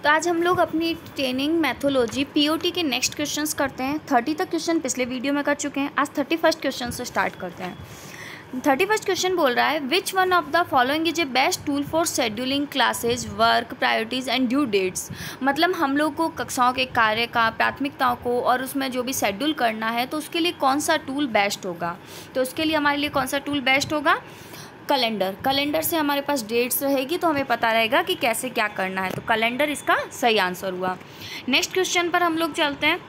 तो आज हम लोग अपनी ट्रेनिंग मैथोलॉजी पीओटी के नेक्स्ट क्वेश्चंस करते हैं। 30 तक क्वेश्चन पिछले वीडियो में कर चुके हैं। आज 31st क्वेश्चन से स्टार्ट करते हैं। 31st क्वेश्चन बोल रहा है which one of the following is a best tool for scheduling classes work priorities and due dates. मतलब हम लोग को कक्षाओं के कार्य का प्राथमिकताओं को और उसमें जो भी शेड्यूल करना है तो उसके लिए कौन सा टूल बेस्ट होगा। तो उसके लिए हमारे लिए कौन सा टूल बेस्ट होगा, कैलेंडर से हमारे पास डेट्स रहेगी तो हमें पता रहेगा कि कैसे क्या करना है। तो कैलेंडर इसका सही आंसर हुआ। नेक्स्ट क्वेश्चन पर हम लोग चलते हैं।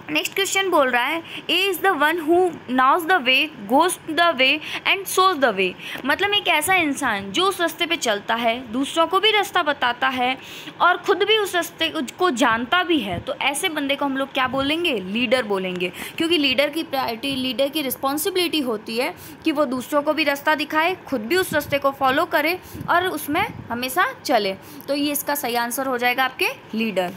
नेक्स्ट क्वेश्चन बोल रहा है a is the one who knows the way goes the way and shows the way. मतलब एक ऐसा इंसान जो उस रास्ते पे चलता है, दूसरों को भी रास्ता बताता है और ख़ुद भी उस रास्ते को जानता भी है। तो ऐसे बंदे को हम लोग क्या बोलेंगे, लीडर बोलेंगे। क्योंकि लीडर की प्रायोरिटी, लीडर की रिस्पॉन्सिबिलिटी होती है कि वो दूसरों को भी रास्ता दिखाए, खुद भी उस रास्ते को फॉलो करे और उसमें हमेशा चले। तो ये इसका सही आंसर हो जाएगा आपके लीडर।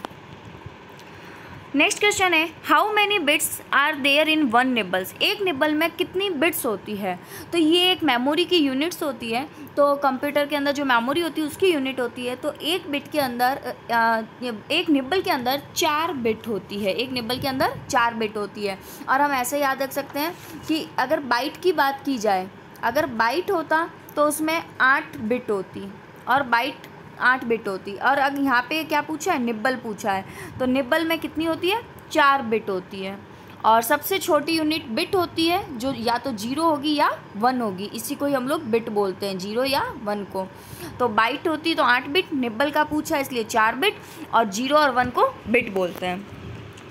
नेक्स्ट क्वेश्चन है how many bits are there in one nibbles. एक निबल में कितनी बिट्स होती है। तो ये एक मेमोरी की यूनिट्स होती है। तो कंप्यूटर के अंदर जो मेमोरी होती है उसकी यूनिट होती है। तो एक बिट के अंदर एक निबल के अंदर 4 बिट होती है। एक निबल के अंदर 4 बिट होती है। और हम ऐसे याद रख सकते हैं कि अगर बाइट की बात की जाए, अगर बाइट होता तो उसमें 8 बिट होती और बाइट 8 बिट होती। और अब यहाँ पे क्या पूछा है, निब्बल पूछा है। तो निब्बल में कितनी होती है, 4 बिट होती है। और सबसे छोटी यूनिट बिट होती है जो या तो 0 होगी या 1 होगी। इसी को ही हम लोग बिट बोलते हैं, 0 या 1 को। तो बाइट होती तो 8 बिट, निब्बल का पूछा है इसलिए 4 बिट और 0 और 1 को बिट बोलते हैं।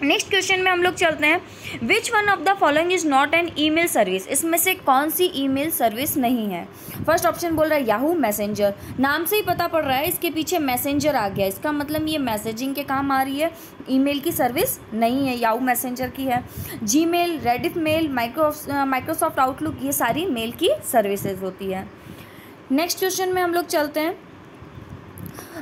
नेक्स्ट क्वेश्चन में हम लोग चलते हैं विच one of the following is not an email service. इसमें से कौन सी ईमेल सर्विस नहीं है। फर्स्ट ऑप्शन बोल रहा है याहू मैसेंजर। नाम से ही पता पड़ रहा है इसके पीछे मैसेंजर आ गया, इसका मतलब ये मैसेजिंग के काम आ रही है, ईमेल की सर्विस नहीं है, याहू मैसेंजर की है। Gmail, Rediff mail, Microsoft Outlook, ये सारी मेल की सर्विसेज होती है। नेक्स्ट क्वेश्चन में हम लोग चलते हैं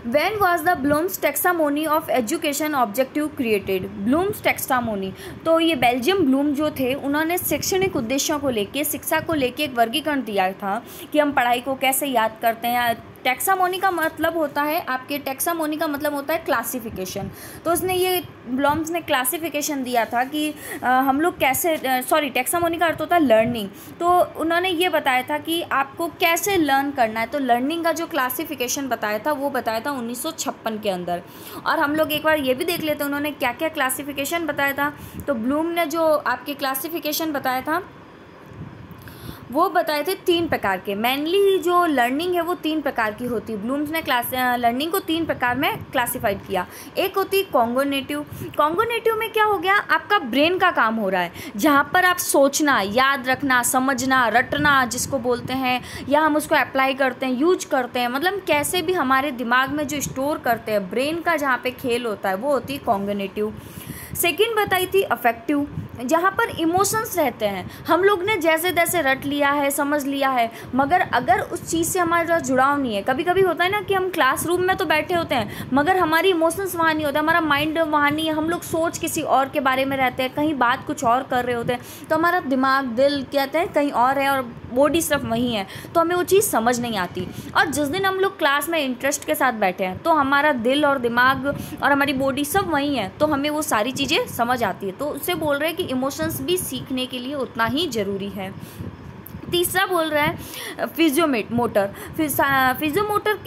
When was the Bloom's taxonomy of education objective created? Bloom's taxonomy, तो ये बेल्जियम ब्लूम जो थे उन्होंने शैक्षणिक उद्देश्यों को लेके, शिक्षा को लेके एक वर्गीकरण दिया था कि हम पढ़ाई को कैसे याद करते हैं। टैक्सामोनी का मतलब होता है आपके, टैक्सामोनी का मतलब होता है क्लासिफिकेशन। तो उसने ये ब्लूम्स ने क्लासिफिकेशन दिया था कि हम लोग कैसे, टैक्सामोनी का अर्थ होता है लर्निंग। तो उन्होंने ये बताया था कि आपको कैसे लर्न करना है। तो लर्निंग का जो क्लासिफिकेशन बताया था वो बताया था 1956 के अंदर। और हम लोग एक बार ये भी देख लेते हैं उन्होंने क्या क्या क्लासिफिकेशन बताया था। तो ब्लूम ने जो आपके क्लासिफिकेशन बताया था वो बताए थे 3 प्रकार के। मेनली जो लर्निंग है वो 3 प्रकार की होती है। ब्लूम्स ने लर्निंग को 3 प्रकार में क्लासिफाइड किया। एक होती कॉन्गोनेटिव। कॉन्गोनेटिव में क्या हो गया, आपका ब्रेन का काम हो रहा है, जहाँ पर आप सोचना, याद रखना, समझना, रटना जिसको बोलते हैं, या हम उसको अप्लाई करते हैं, यूज करते हैं, मतलब कैसे भी हमारे दिमाग में जो स्टोर करते हैं, ब्रेन का जहाँ पे खेल होता है वो होती है कॉन्गोनेटिव। सेकेंड बताई थी अफेक्टिव, जहाँ पर इमोशंस रहते हैं। हम लोग ने जैसे तैसे रट लिया है, समझ लिया है, मगर अगर उस चीज़ से हमारा जुड़ाव नहीं है। कभी कभी होता है ना कि हम क्लासरूम में तो बैठे होते हैं मगर हमारी इमोशंस वहाँ नहीं होता, हमारा माइंड वहाँ नहीं है, हम लोग सोच किसी और के बारे में रहते हैं, कहीं बात कुछ और कर रहे होते हैं, तो हमारा दिमाग, दिल कहते हैं कहीं और है और बॉडी सिर्फ वहीं है, तो हमें वो चीज़ समझ नहीं आती। और जिस दिन हम लोग क्लास में इंटरेस्ट के साथ बैठे हैं तो हमारा दिल और दिमाग और हमारी बॉडी सब वहीं है, तो हमें वो सारी चीज़ें समझ आती है। तो उससे बोल रहे हैं कि इमोशंस भी सीखने के लिए उतना ही ज़रूरी है। तीसरा बोल रहा है फिजियोमोटर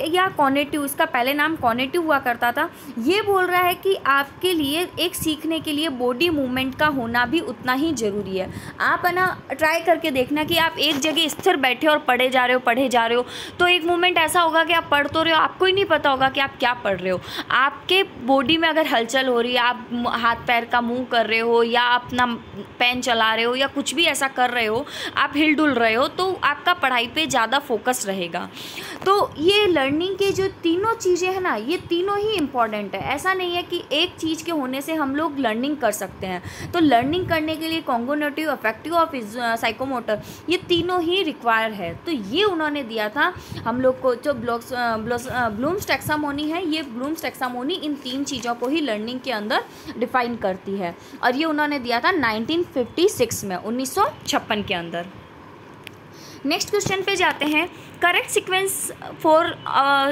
या कॉग्निटिव, इसका पहले नाम कॉग्निटिव हुआ करता था। ये बोल रहा है कि आपके लिए एक सीखने के लिए बॉडी मूवमेंट का होना भी उतना ही ज़रूरी है। आप है ना ट्राई करके देखना कि आप एक जगह स्थिर बैठे और पढ़े जा रहे हो तो एक मोमेंट ऐसा होगा कि आप पढ़ तो रहे हो, आपको ही नहीं पता होगा कि आप क्या पढ़ रहे हो। आपके बॉडी में अगर हलचल हो रही है, आप हाथ पैर का मूव कर रहे हो या अपना पेन चला रहे हो या कुछ भी ऐसा कर रहे हो, आप हिल डुल रहे हो, तो आपका पढ़ाई पे ज़्यादा फोकस रहेगा। तो ये लर्निंग के जो तीनों चीज़ें हैं ना, ये तीनों ही इम्पॉर्टेंट है। ऐसा नहीं है कि एक चीज़ के होने से हम लोग लर्निंग कर सकते हैं। तो लर्निंग करने के लिए कॉन्गोनेटिव, अफेक्टिव और साइकोमोटर, ये तीनों ही रिक्वायर है। तो ये उन्होंने दिया था हम लोग को। जो ब्लूम्स टैक्सोनॉमी है, ये ब्लूम्स टैक्सोनॉमी इन 3 चीज़ों को ही लर्निंग के अंदर डिफाइन करती है और ये उन्होंने दिया था 1956 में, 1956 के अंदर। नेक्स्ट क्वेश्चन पे जाते हैं, correct sequence for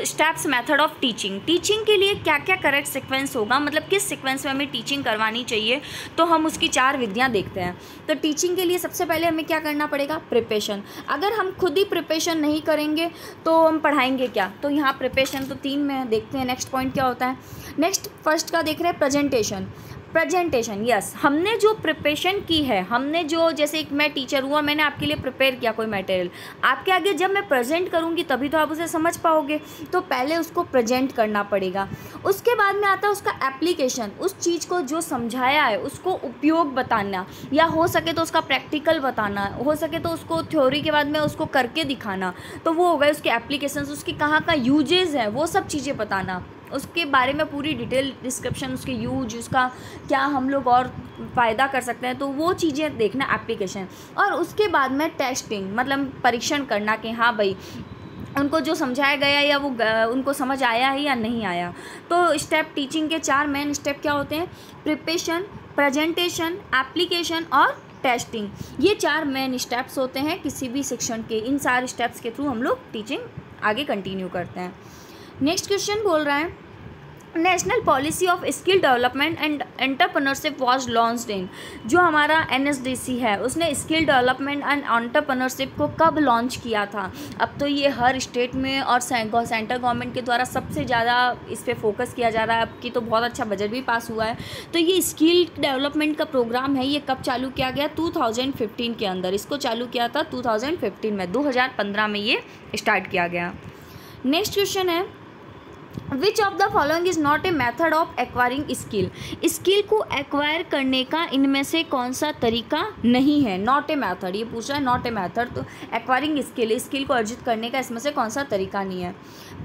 steps method of teaching. Teaching के लिए क्या क्या करेक्ट सीक्वेंस होगा, मतलब किस सीक्वेंस में हमें टीचिंग करवानी चाहिए, तो हम उसकी 4 विधियां देखते हैं। तो टीचिंग के लिए सबसे पहले हमें क्या करना पड़ेगा, प्रिपरेशन। अगर हम खुद ही प्रिपरेशन नहीं करेंगे तो हम पढ़ाएंगे क्या, तो यहाँ प्रिपरेशन तो 3 में देखते हैं। नेक्स्ट पॉइंट क्या होता है, नेक्स्ट फर्स्ट का देख रहे हैं प्रेजेंटेशन। प्रेजेंटेशन, यस, हमने जो प्रिपरेशन की है, हमने जो, जैसे एक मैं टीचर हूँ और मैंने आपके लिए प्रिपेयर किया कोई मटेरियल, आपके आगे जब मैं प्रेजेंट करूँगी तभी तो आप उसे समझ पाओगे, तो पहले उसको प्रेजेंट करना पड़ेगा। उसके बाद में आता है उसका एप्लीकेशन, उस चीज़ को जो समझाया है उसको उपयोग बताना, या हो सके तो उसका प्रैक्टिकल बताना, हो सके तो उसको थ्योरी के बाद में उसको करके दिखाना, तो वो हो गए उसके एप्लीकेशंस, उसकी कहाँ का यूजेज़ है वो सब चीज़ें बताना, उसके बारे में पूरी डिटेल डिस्क्रिप्शन, उसके यूज, उसका क्या हम लोग और फ़ायदा कर सकते हैं, तो वो चीज़ें देखना एप्लीकेशन। और उसके बाद में टेस्टिंग, मतलब परीक्षण करना कि हाँ भाई उनको जो समझाया गया या वो उनको समझ आया है या नहीं आया। तो स्टेप, टीचिंग के 4 मेन स्टेप क्या होते हैं, प्रिपरेशन, प्रेजेंटेशन, एप्लीकेशन और टेस्टिंग। ये 4 मेन स्टेप्स होते हैं किसी भी सेक्शन के। इन 4 स्टेप्स के थ्रू हम लोग टीचिंग आगे कंटिन्यू करते हैं। नेक्स्ट क्वेश्चन बोल रहा है, national policy of skill development and entrepreneurship was launched in. जो हमारा NSDC है उसने स्किल डेवलपमेंट एंड एंटरप्रेन्योरशिप को कब लॉन्च किया था। अब तो ये हर स्टेट में और सेंट्रल गवर्नमेंट के द्वारा सबसे ज़्यादा इस पर फोकस किया जा रहा है। अब की तो बहुत अच्छा बजट भी पास हुआ है। तो ये स्किल डेवलपमेंट का प्रोग्राम है, ये कब चालू किया गया, 2015 के अंदर इसको चालू किया था। 2015 में, 2015 में ये स्टार्ट किया गया। नेक्स्ट क्वेश्चन है, which of the following is not a method of acquiring skill. Skill को एक्वायर करने का इनमें से कौन सा तरीका नहीं है, नॉट ए मैथड, ये पूछ रहा है नॉट ए मैथड। तो एक्वायरिंग स्किल, स्किल को अर्जित करने का इसमें से कौन सा तरीका नहीं है।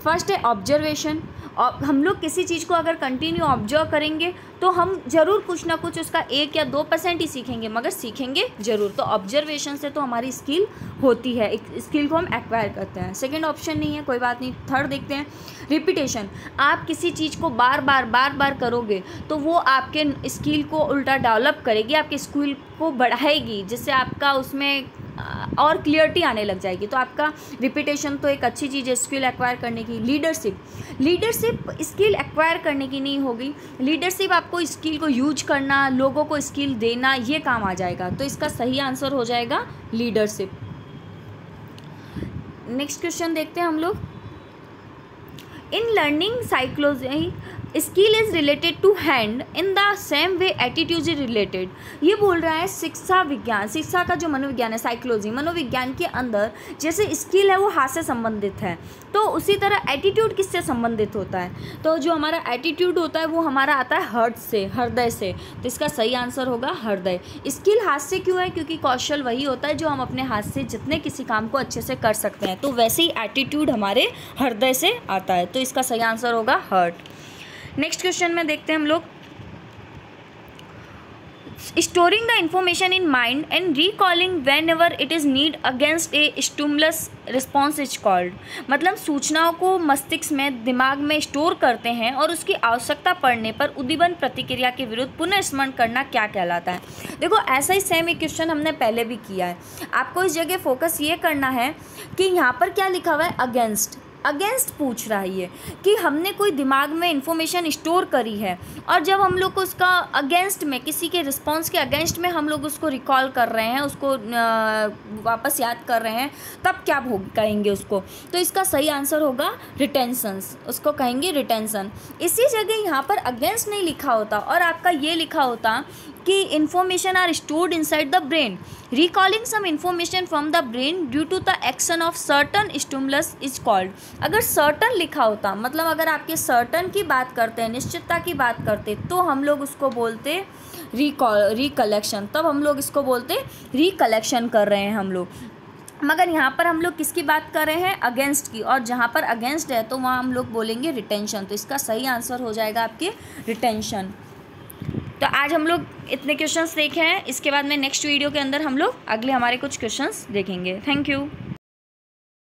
फर्स्ट है ऑब्जर्वेशन, और हम लोग किसी चीज़ को अगर कंटिन्यू ऑब्जर्व करेंगे तो हम ज़रूर कुछ ना कुछ उसका 1 या 2% ही सीखेंगे, मगर सीखेंगे ज़रूर। तो ऑब्जर्वेशन से तो हमारी स्किल होती है, एक स्किल को हम एक्वायर करते हैं। सेकंड ऑप्शन नहीं है, कोई बात नहीं। थर्ड देखते हैं, रिपीटेशन। आप किसी चीज़ को बार बार करोगे तो वो आपके स्किल को उल्टा डेवलप करेगी, आपके स्किल को बढ़ाएगी, जिससे आपका उसमें और क्लियरिटी आने लग जाएगी। तो आपका रिपीटेशन तो एक अच्छी चीज़ है स्किल एक्वायर करने की। लीडरशिप स्किल एक्वायर करने की नहीं होगी। लीडरशिप आपको स्किल को यूज करना, लोगों को स्किल देना, ये काम आ जाएगा। तो इसका सही आंसर हो जाएगा लीडरशिप। नेक्स्ट क्वेश्चन देखते हैं हम लोग, in learning psychology skill is related to hand in the same way attitude is related. ये बोल रहा है शिक्षा विज्ञान, शिक्षा का जो मनोविज्ञान है, साइकोलॉजी, मनोविज्ञान के अंदर जैसे स्किल है वो हाथ से संबंधित है, तो उसी तरह एटीट्यूड किससे संबंधित होता है। तो जो हमारा एटीट्यूड होता है वो हमारा आता है हर्ट से, हृदय से। तो इसका सही आंसर होगा हृदय। स्किल हाथ से क्यों है, क्योंकि कौशल वही होता है जो हम अपने हाथ से जितने किसी काम को अच्छे से कर सकते हैं। तो वैसे ही एटीट्यूड हमारे हृदय से आता है। तो इसका सही आंसर होगा हर्ट। नेक्स्ट क्वेश्चन में देखते हैं हम लोग, storing the information in mind and recalling when ever it is need against A stimulus response is called. मतलब सूचनाओं को मस्तिष्क में, दिमाग में स्टोर करते हैं और उसकी आवश्यकता पड़ने पर उद्दीपन प्रतिक्रिया के विरुद्ध पुनः स्मरण करना क्या कहलाता है। देखो ऐसा ही सेम एक क्वेश्चन हमने पहले भी किया है। आपको इस जगह फोकस ये करना है कि यहाँ पर क्या लिखा हुआ है, अगेंस्ट पूछ रहा है ये कि हमने कोई दिमाग में इंफॉर्मेशन स्टोर करी है और जब हम लोग को उसका अगेंस्ट में, किसी के रिस्पॉन्स के अगेंस्ट में हम लोग उसको रिकॉल कर रहे हैं, उसको वापस याद कर रहे हैं, तब क्या कहेंगे उसको। तो इसका सही आंसर होगा रिटेंशंस, उसको कहेंगे रिटेंशन। इसी जगह यहाँ पर अगेंस्ट नहीं लिखा होता और आपका ये लिखा होता कि information are stored inside the brain, recalling some information from the brain due to the action of certain stimulus is called. अगर सर्टन लिखा होता, मतलब अगर आपके सर्टन की बात करते हैं, निश्चितता की बात करते, तो हम लोग उसको बोलते रिकलेक्शन, तब हम लोग इसको बोलते रिकलेक्शन कर रहे हैं हम लोग। मगर यहाँ पर हम लोग किसकी बात कर रहे हैं, अगेंस्ट की, और जहाँ पर अगेंस्ट है तो वहाँ हम लोग बोलेंगे रिटेंशन। तो इसका सही आंसर हो जाएगा आपके रिटेंशन। तो आज हम लोग इतने क्वेश्चंस देखे हैं, इसके बाद में नेक्स्ट वीडियो के अंदर हम लोग अगले हमारे कुछ क्वेश्चंस देखेंगे। Thank you.